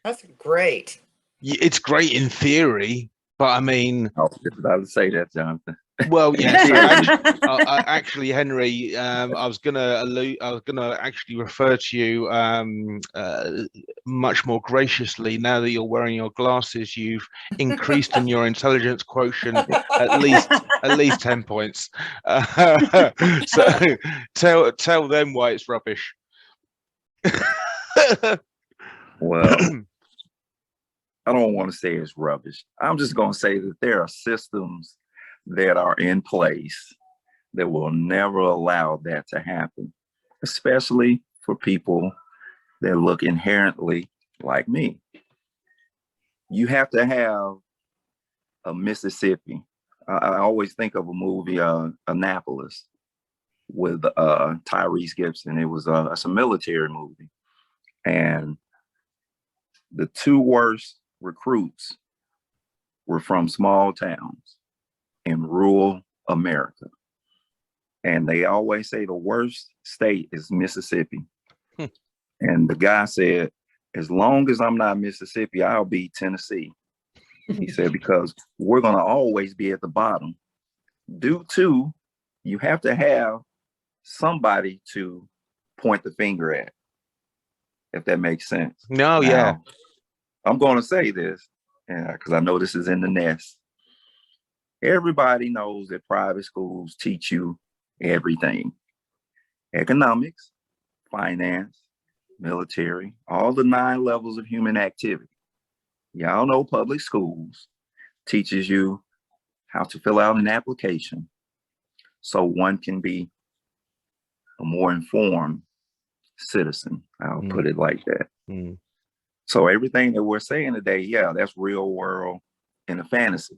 That's great. It's great in theory, but I mean, I was just about to say that, Jonathan. well, In yes. theory. Actually, Henry, I was gonna actually refer to you much more graciously. Now that you're wearing your glasses, you've increased in your intelligence quotient at least 10 points. So tell them why it's rubbish. Well, I don't want to say it's rubbish. I'm just going to say that there are systems that are in place that will never allow that to happen, especially for people that look inherently like me. You have to have a Mississippi. I always think of a movie, Annapolis, with Tyrese Gibson. It was it's a military movie, and the two worst recruits were from small towns in rural America. And they always say the worst state is Mississippi. And the guy said, as long as I'm not Mississippi, I'll be Tennessee. He said, because we're going to always be at the bottom. Due to, you have to have somebody to point the finger at, if that makes sense. No, Now, yeah. I'm going to say this, because I know this is in the nest. Everybody knows that private schools teach you everything: economics, finance, military, all the 9 levels of human activity. Y'all know public schools teaches you how to fill out an application so one can be a more informed citizen. I'll put it like that. So everything that we're saying today, yeah, that's real world in a fantasy.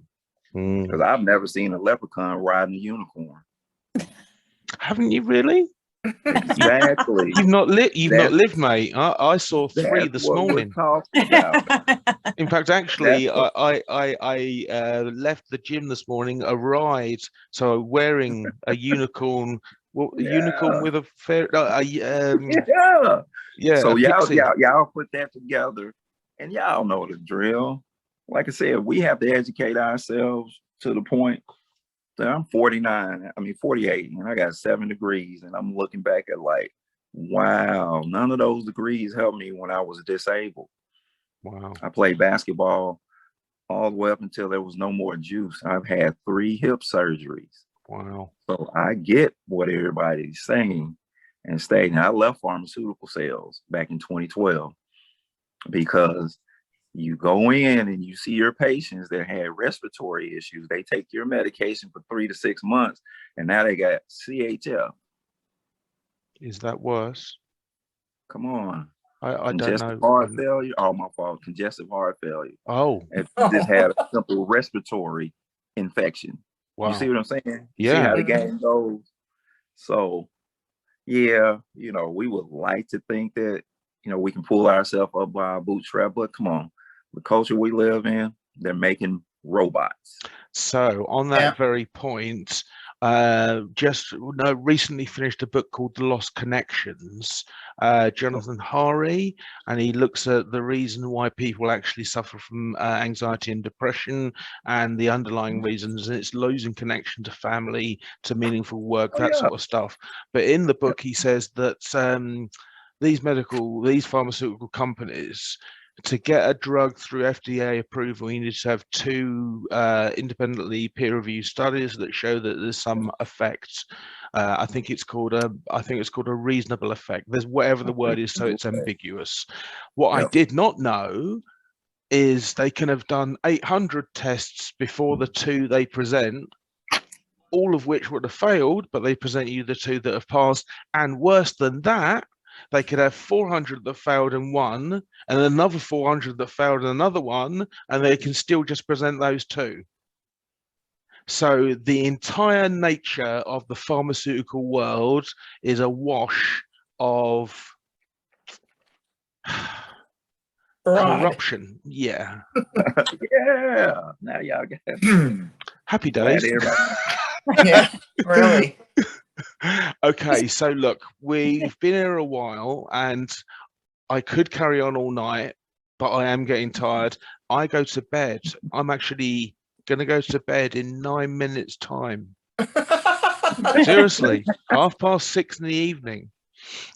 Because I've never seen a leprechaun riding a unicorn. Haven't you really? Exactly. You've not lived, mate. I saw 3 this morning. In fact, actually, I left the gym this morning, arrived, so wearing a unicorn. Well, a unicorn with a fair, yeah. So pixie. y'all put that together, and y'all know the drill. Like I said, we have to educate ourselves to the point that I'm 48, and I got 7 degrees, and I'm looking back at like, wow, none of those degrees helped me when I was disabled. Wow. I played basketball all the way up until there was no more juice. I've had 3 hip surgeries. Wow. So I get what everybody's saying and stating. I left pharmaceutical sales back in 2012 because you go in and you see your patients that had respiratory issues. They take your medication for 3 to 6 months, and now they got CHF. Is that worse? Come on. I don't know. Congestive heart failure. Oh, my fault. Congestive heart failure. Oh. And just had a simple respiratory infection. Wow. You see what I'm saying? Yeah. See how the game goes? So, yeah, we would like to think that, we can pull ourselves up by our bootstrap, but come on. The culture we live in, they're making robots. So on that very point, recently finished a book called The Lost Connections, Jonathan Hari, and he looks at the reason why people actually suffer from anxiety and depression and the underlying reasons, and it's losing connection to family, to meaningful work, sort of stuff. But in the book, he says that these pharmaceutical companies, to get a drug through FDA approval, you need to have 2 independently peer-reviewed studies that show that there's some effect. I think it's called a reasonable effect. There's whatever the word is, so it's ambiguous. What I did not know is they can have done 800 tests before the 2 they present, all of which would have failed, but they present you the 2 that have passed. And worse than that, they could have 400 that failed in one, and another 400 that failed in another one, and they can still just present those 2. So the entire nature of the pharmaceutical world is a wash of corruption. Yeah. Yeah. Now y'all get it. Happy days. Yeah, really. Okay, so look, we've been here a while, and I could carry on all night, but I am getting tired. I go to bed. I'm actually going to go to bed in 9 minutes time. Seriously, 6:30 in the evening.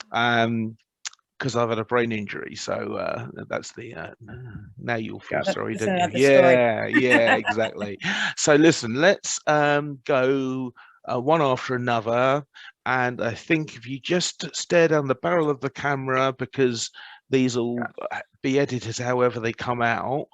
Because I've had a brain injury, so that's the now you'll feel sorry, That's don't you? another story. Yeah, exactly. So listen, let's go one after another, and I think if you just stare down the barrel of the camera, because these will be edited however they come out,